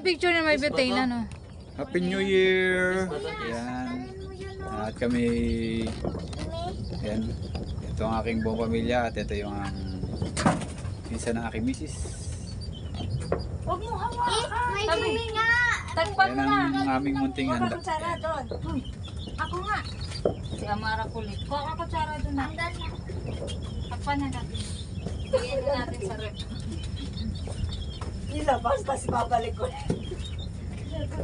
picture na may butane, no? Happy New Year! Ayan. At kami, ayan, ito ang aking buong pamilya at ito yung isa ng aking misis. Huwag mo hawakan! May bili nga! Tagpan mo Ayan na! ang aming munting handa. kutsara doon. Ako nga. Si Amara kulit. Kuha ka kutsara doon na. Takpan na natin. Bigyan na natin sa rep. Ilabas, tapos babalik ko.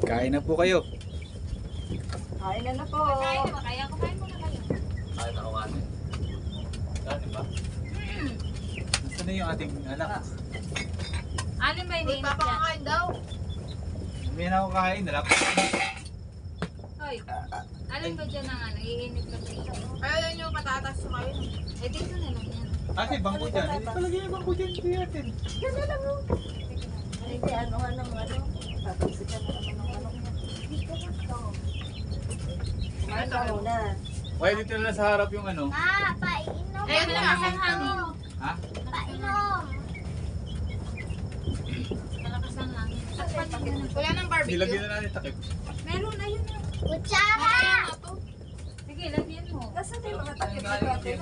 Kain na po kayo. Kain na po. Kain na ba? Kaya kumain mo na kayo. Kain ako nga. Kain ba? Nasaan na yung ating anak? Ano ba yung init yan? daw. Hindi na ako kain. Nalapit. Hoy, alin ba dyan ang ano? Iinit ka dito. Kaya nyo patatas sa kayo. Eh dito na lang yan. Ate, bangko dyan. Hindi talaga yung bangko dyan. Hindi natin. Hindi, ano. Tatalsikan na ano. Kumain ka muna. Why dito na sa harap yung ano? Ma, painom. Eh, malakas ang hangin. Ha? Painom. Malakas ang hangin. Takpan mo na. Wala nang Nilagyan na natin takip. Meron, ayun na. Kutsara! Sige, lagyan mo. Nasaan na yung mga takip sa natin?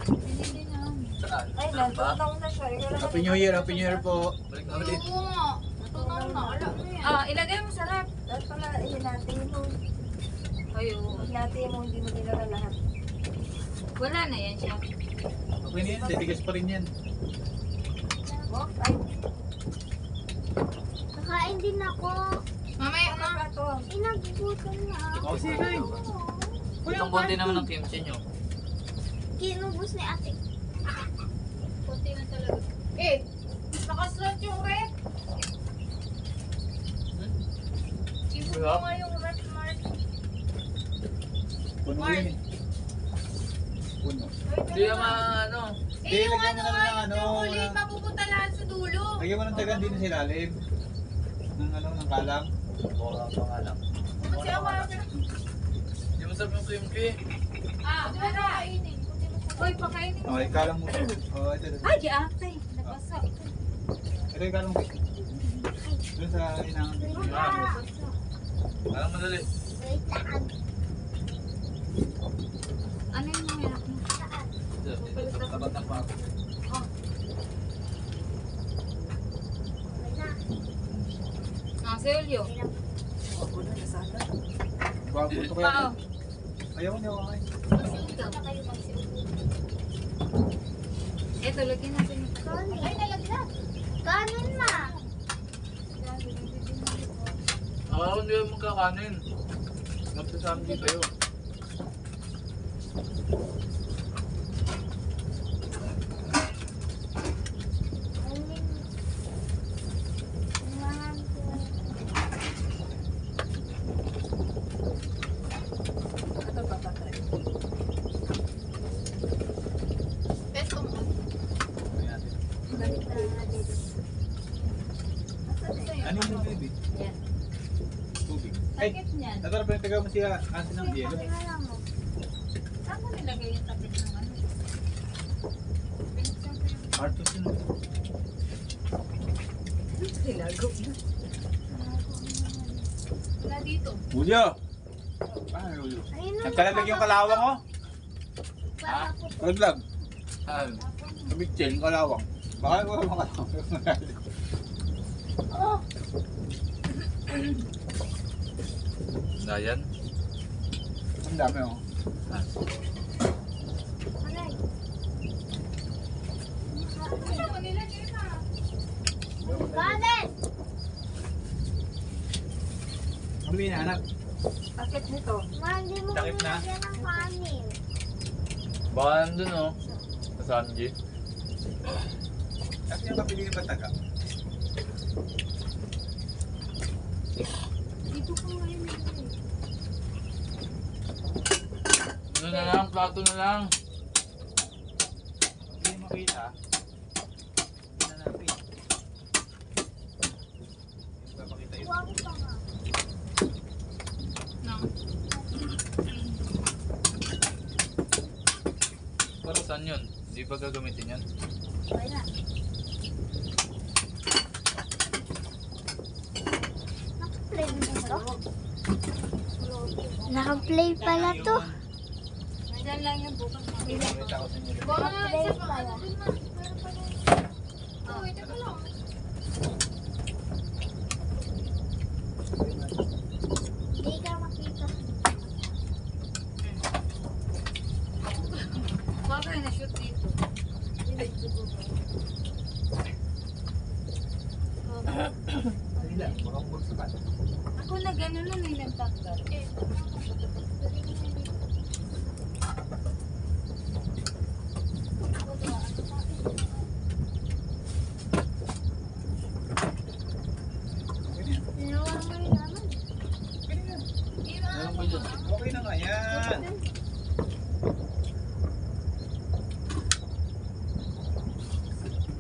Hindi na. Saan? Ay, natunaw na siya. Happy New Year, Happy New Year po. Balik na ulit. Natunaw na. Alam mo yan. Ah, ilagay mo sa rep. Dapat pala, hinati mo. Ayun. Hinati mo, hindi mo nilala lahat. Wala na yan siya. Okay na yan. Dedigas pa rin yan. Ay, Kakain din ako. mamaya na ba ito? Inagugutom na ako. Oh, sige. Itong konti naman ng kimchi nyo. Kinubos ni ate. Kunti na talaga. Eh, nakaslot yung red. Ibig Wala. mo nga yung red mark. Puno yan eh. Puno. Hindi naman ano. Hindi, lagyan mo na lang ng ano. mapupunta lahat sa dulo. Lagyan mo ng dagan din sa ilalim. Ng ano, ng kalam. Bora pa nga lang. Kasi ako Hindi mo sabi yung kimchi. wala. Hoy, pakainin mo. Okay, kalam mo. Oh, ito. Ay, ate. Nabasa. Ito yung kalam mo. Doon sa inang. Parang madali. Wait lang. Ano yung mga hirap mo? Dito, sa tapat ng pako. Ah, si Julio. Bago ito kaya. Pao. Ayaw niya ako kain. Eto, lagyan natin yung Ay, nalaglag. Kanin ma. Ako hindi mo magkakanin. Magsasamgi kayo. Ito papatay. Ano yung baby? Yan. Tubig. Ay, Sakit niyan. natarap yung taga mo siya asin ng yelo. Saan mo nilagay yung tapit ng ano? Pinagsan ko yung... Artos yun. Hilagop na. Wala dito. Julio! Paano Julio? Nagkalaglag yung kalawang ko? Ha? Naglag. Saan? Nabitsin yung kalawang. Baka wala mga kalawang. Oh, Dayan? Ang dami oh. aray. Ano mo nilagay na? Kanin! Kami na anak. Sakit nito. Ma, hindi mo Takip na. nilagyan ng kanin. Baka nandun oh. Sa Sanji. Kasi yung kapili ng pataga. Dito ko ngayon nilagay. Ano na lang, plato na lang. Hindi makita. Hindi na natin. Papakita yun. Huwag pa nga. No. Para saan yun? Di ba gagamitin yan? Okay na. Naka-play dito? Naka-play pala to. Nandyan lang yung bukas. Nakita ko sa inyo. Naka-play pala. Oh, ito pa lang. Hindi ka makita. Baka kayo na-shoot dito. Ako na gano'n nun eh, nagtanggal. Ginawa mo rin naman. Okay na nga yan.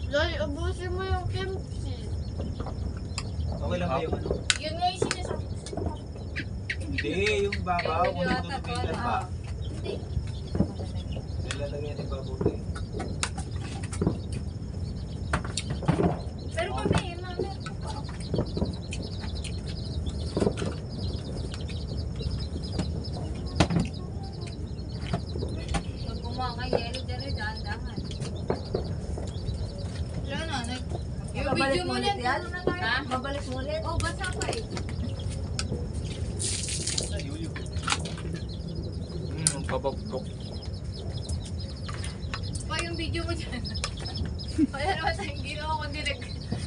Loy, ubusin mo yung kimchi. Okay lang ba yung ano? Yun nga yung sinasabi. Hindi, yung babaw. Kung tutupin pa. Hindi. Nilalagyan yung babaw to eh. Pero kami, mami. Pag gumawa ka yelo dyan eh, dahan-dahan. Wala na, yung Babalik video mo mo ulit yan, yan? dito na tayo. Ha? Babalik mo ulit? Oh, basa pa eh. Papagpok. Pa yung video mo dyan. Wala naman tayong ginawa kundi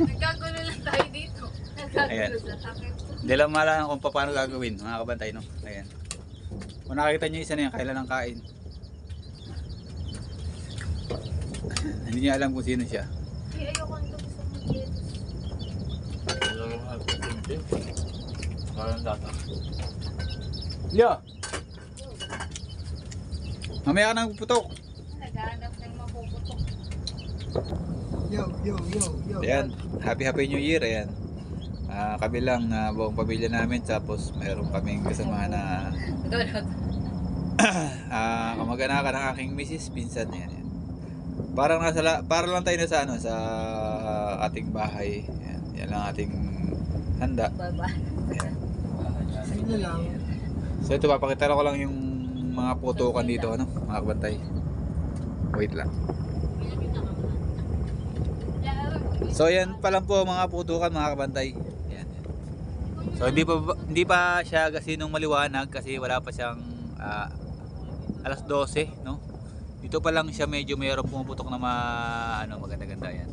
nagkagulo lang tayo dito. Nagkagulo sa takip. Hindi lang malaman kung paano gagawin, mga kabantay, no? Ayan. Kung nakakita nyo isa na yan, kailan ang kain. Hindi niya alam kung sino siya. Ay, ayoko nito gusto mo dito. Parang data. Leo! Mamaya ka nang putok. Naghahanap ng mapuputok. Ayan, happy New Year, ayan. Kami lang na buong pamilya namin, tapos mayroon kaming kasama na kamag-anakan ng aking misis, pinsan, ayan. Parang lang tayo na sa ano, sa ating bahay. Ayan, yan lang ating handa. Bye-bye. Ayan. So ito, papakita ko lang yung mga putukan dito, ano, mga kabantay. Wait lang. So yan pa lang po mga putukan, mga kabantay. Yan. So hindi pa siya gasinong maliwanag kasi wala pa siyang alas 12, no? Dito pa lang siya medyo mayroong pumuputok na maganda-ganda yan.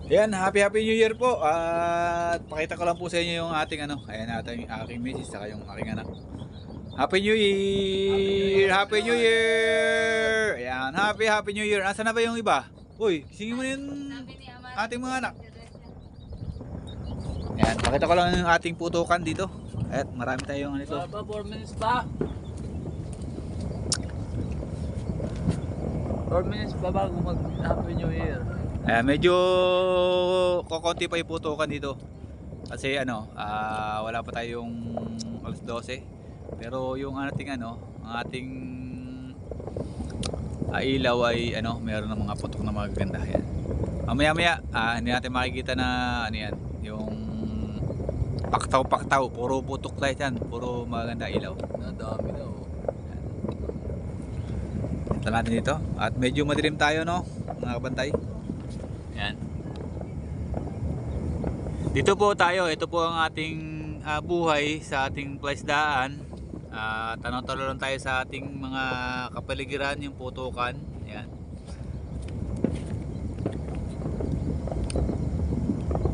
Yan, happy New Year po. At pakita ko lang po sa inyo yung ating ayan natin yung aking misis saka yung aking anak. Happy New Year! Happy New Year! Ayan, happy New Year. Nasaan na ba yung iba? Uy, singin mo na yung ating mga anak. Ayan, pakita ko lang yung ating putukan dito. At marami tayong ito. 4 minutes pa. 4 minutes pa bago mag-Happy New Year. Ayan, medyo kokonti pa yung putukan dito. Kasi wala pa tayong alas 12. Pero yung ating ang ating ilaw ay meron ng mga putok na magaganda yan. Mamaya hindi natin makikita na yan, yung paktaw, puro putok tayo yan, puro maganda ilaw. Nadami daw. Ito natin dito. At medyo madilim tayo, no, mga kabantay. Yan. Dito po tayo, ito po ang ating buhay sa ating plaisdaan. Tanong-tanong lang tayo sa ating mga kapaligiran, yung putukan. Yan.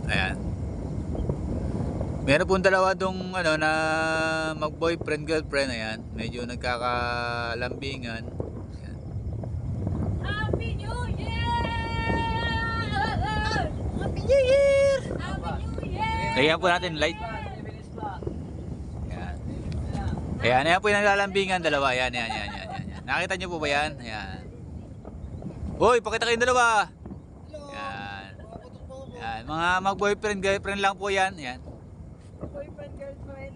Ayan. Meron pong dalawa dong na mag-boyfriend girlfriend, ayan. Medyo nagkakalambingan. Ayan. Happy New Year! Happy New Year! Happy New Year! Lagyan po natin light. Ayan. Ayan po yung naglalambingan, dalawa. Ayan. Nakita nyo po ba yan? Ayan. Hoy, pakita kayong dalawa. Ayan. Ayan. Mga mag-boyfriend girlfriend lang po yan. Ayan. Boyfriend, girlfriend.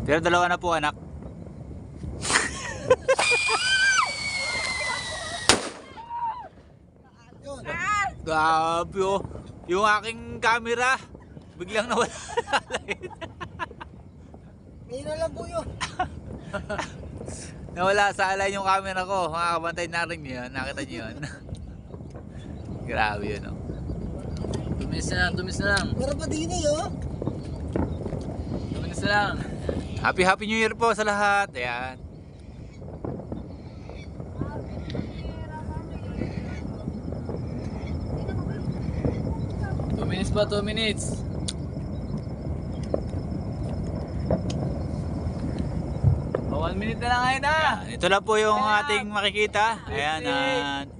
Pero dalawa na po, anak. Grabe, oh. yung aking camera biglang nawala. Ngayon na lang po yun. Nawala sa alay yung camera ko. Mga kabantay na rin yun. Nakita nyo yun. Grabe yun, oh. Tumis na lang, tumis na lang. Meron pa din eh, oh. Tumis na lang. Happy New Year po sa lahat. Ayan. Two minutes pa, 2 minutes. Oh, 1 minute na lang ngayon na. Ito lang po yung ating makikita. Ayan,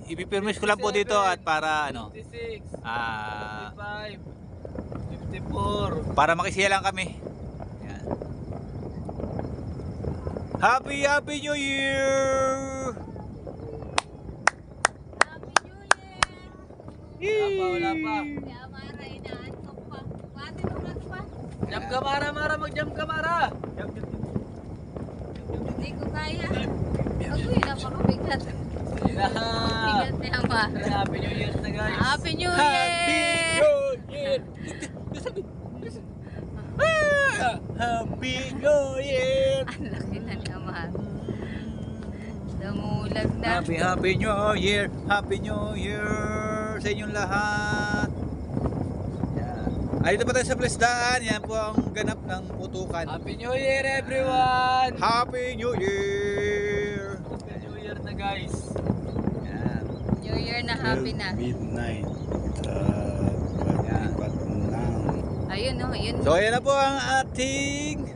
ipipirmis ko lang po dito at para ano, 56, ah, 55, 54. para makisiya lang kami. Ayan. Happy New Year! Wala pa. Kaya Mara, inaantok pa. Pati tulad pa. Jump ka, Mara, Mara, mag-jump ka, Mara. Hindi ko kaya. Ako yun, napakabigat. Bigat niya, Mara. Happy New Year na, guys. Happy New Happy Year! New Year! Happy New Year! Ang laki na niya, Mara. Damulag na. Happy New Year! Happy New Year sa inyong lahat! Yan. Ay, dito pa tayo sa Plesdaan. Yan po ang ganap ng putukan. Happy New Year, everyone. Happy New Year! Happy New Year na, guys. Yan. New Year na happy na. Midnight. Yan. Ayun, oh, yun. So, ayan na po ang ating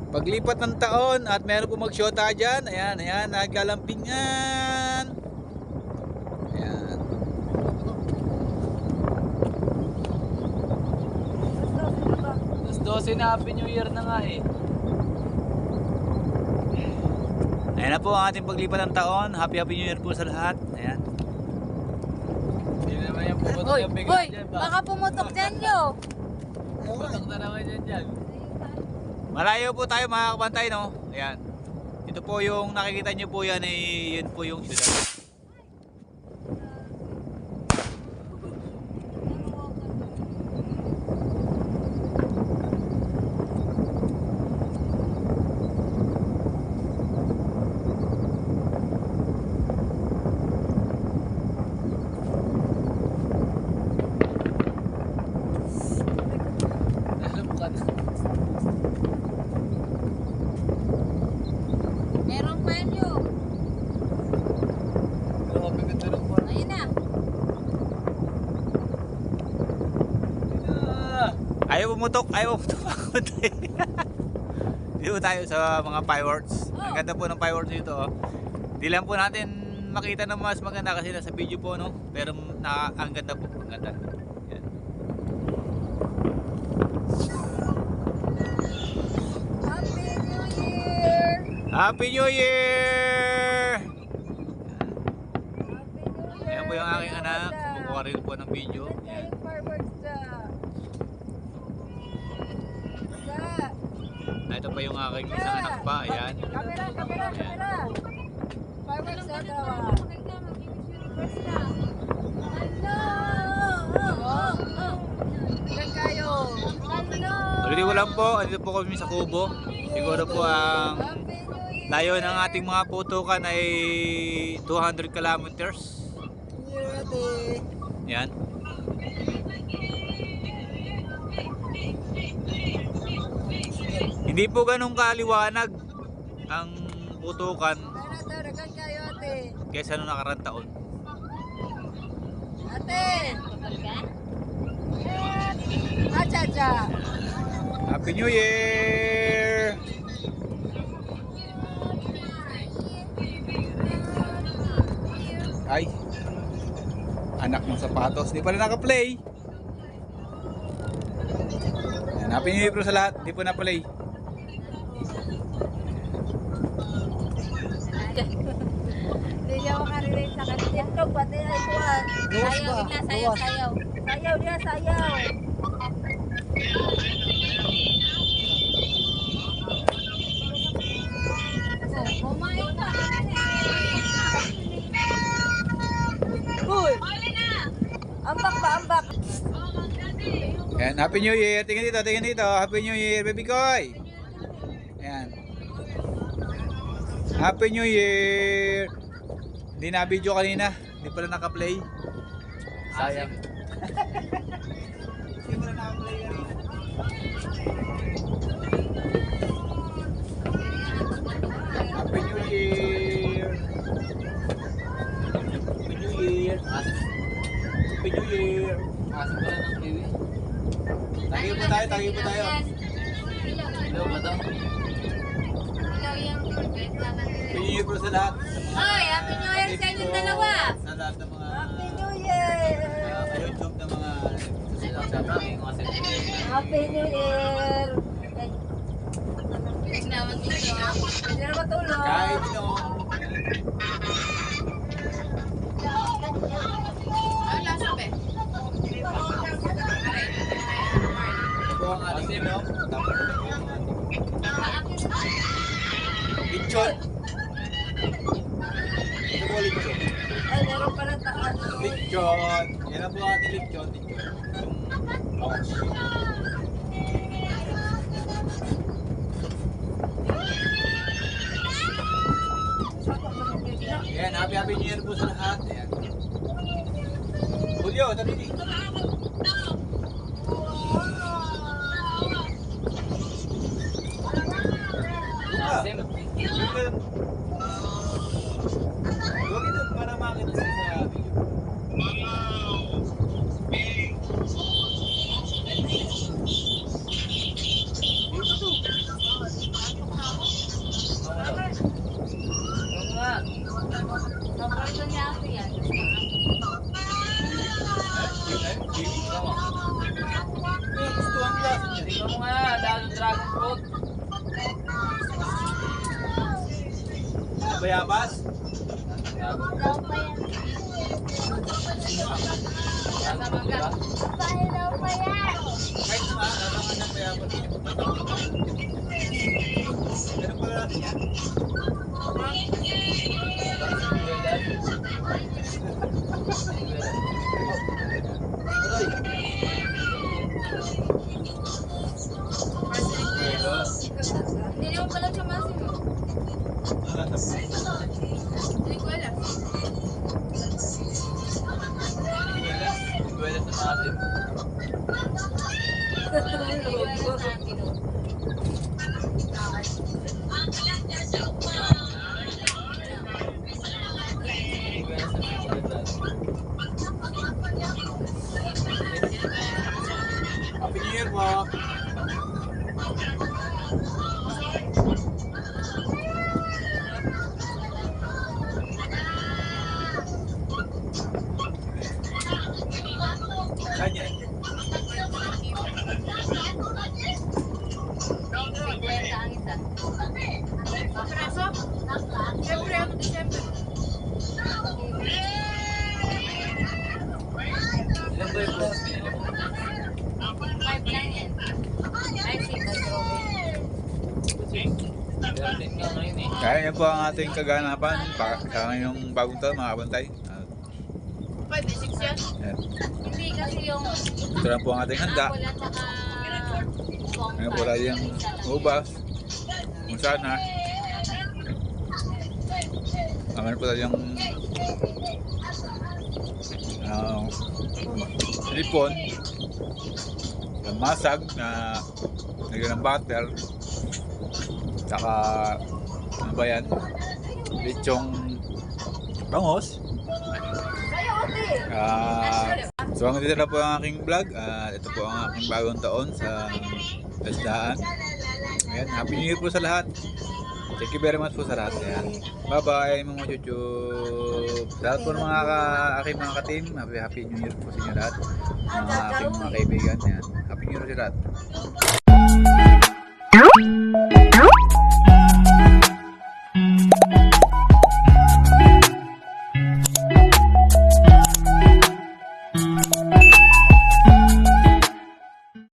paglipat ng taon at meron po mag-shota dyan. Ayan, ayan, nagkalampingan. Ayan. Alas 12 na, Happy New Year na nga eh. Ayan na po ang ating paglipat ng taon. Happy New Year po sa lahat. Ayan. Hindi naman yung pumutok Hoy, yung bigla hoy, dyan ba? baka pumutok dyan nyo. Pumutok na naman yan dyan. Malayo po tayo mga kabantay, no? Ayan. Ito po yung nakikita nyo po yan, yun po yung syudad. Alam ka na. Meron pa nyo. Grabe ganda ng park. Ayun na. Ayaw pumutok mga kabantay. Dito tayo sa mga fireworks. Ang ganda po ng fireworks dito, oh. Di lang po natin makita na mas maganda kasi nasa video po, no? Pero ang ganda po, ang ganda. Yan. Happy New Year! Happy New Year! Happy New Year! Ayan po yung aking anak. Kumukuha rin po ng video. Ayan. Fireworks na. Ito pa yung aking isang anak pa. Ayan. Camera, camera, Ayan. camera. Fireworks na daw. Diyan kayo. Ulitin ko lang po. Dito po kami sa Kubo. Siguro po ang layo ng ating mga putukan ay 200 kilometers. Yan. Hindi po ganun kaliwanag ang putukan Dagan kayo, ate. kaysa nung nakarang taon. Ate! Acha-cha! Happy New Year! Ay, anak ng sapatos, di pala naka-play. Ayan, Happy New Year po sa lahat, di po na-play. Hindi niya makarelate sa kanya. Ito, pati ay kuwan. Sayaw, bigla, sayaw, sayaw. Sayaw niya, sayaw. Oh, kumain ka. Ayan, Happy New Year. Tingnan dito. Happy New Year, baby koy. Ayan. Happy New Year. Hindi na video kanina. Hindi pala naka-play. Sayang. Hindi pala naka-play kanina. Happy New Year. Happy New Year. Happy New Year. Asin pala ng kiwi. Tayo po tayo. Hello ba daw? Ilaw yung bed naman. Happy New Year po sa lahat. Oy, Happy New Year sa inyong dalawa. Sa lahat ng mga Happy New Year! YouTube na mga Sila sa kami mga sentiment. Happy New Year! Naman dito. Hindi na matulog. kahit ito. Ano lasa ba? Ito po ang ating no? Tapos ito po ang ating lechon. Ito po lechon. Ay, meron pa ng taas. Lechon. Yan ang po ang ating lechon. Ouch. Yan, happy New Year po sa lahat. Yan. Julio, tali. Asim. Huwag ito para makita sa video. Oo nga. Paborito niya ako yan. Ikaw mo. Gusto ang lasa niya. Ikaw mo nga, dahil dragon fruit. Bayabas. Dragon Daw fruit. pa yan. Dragon fruit ba? Paano daw pa yan? Kahit naman, naman ng bayabas. Ganun pala natin yan. Hindi naman pala siya masin mo. Hindi ko alam. Iguela sa asim. Hindi ko alam sa atin. Iguela sa chocolate. Happy New Year po. Kanya. Kwenta ang isa. Preso? Siyempre, ano, December. Ilan ba yung fruits pinili mo? 5 lang yan. Ay, 6 na strawberry. 13 nga ngayon eh. Kaya niyo po ang ating kaganapan sa ngayong bagong taon mga kabantay. Pwede, 6 yan. Yan. Hindi kasi yung Ito lang po ang ating handa. apple at saka Ngayon po tayo yung ubas. Kung sana. Ngayon po tayo yung lipon. Yung masag na lagyan ng butter. Tsaka ano ba yan? Lechong bangos. So hanggang dito na po ang aking vlog. Ito po ang aking bagong taon sa Tasdaan. Ayan, Happy New Year po sa lahat. Thank you very much po sa lahat. Ayan. Bye bye mga YouTube. Sa lahat po ng mga aking mga ka-team. Happy New Year po sa inyo lahat. Mga aking mga kaibigan. Ayan. Happy New Year sa lahat.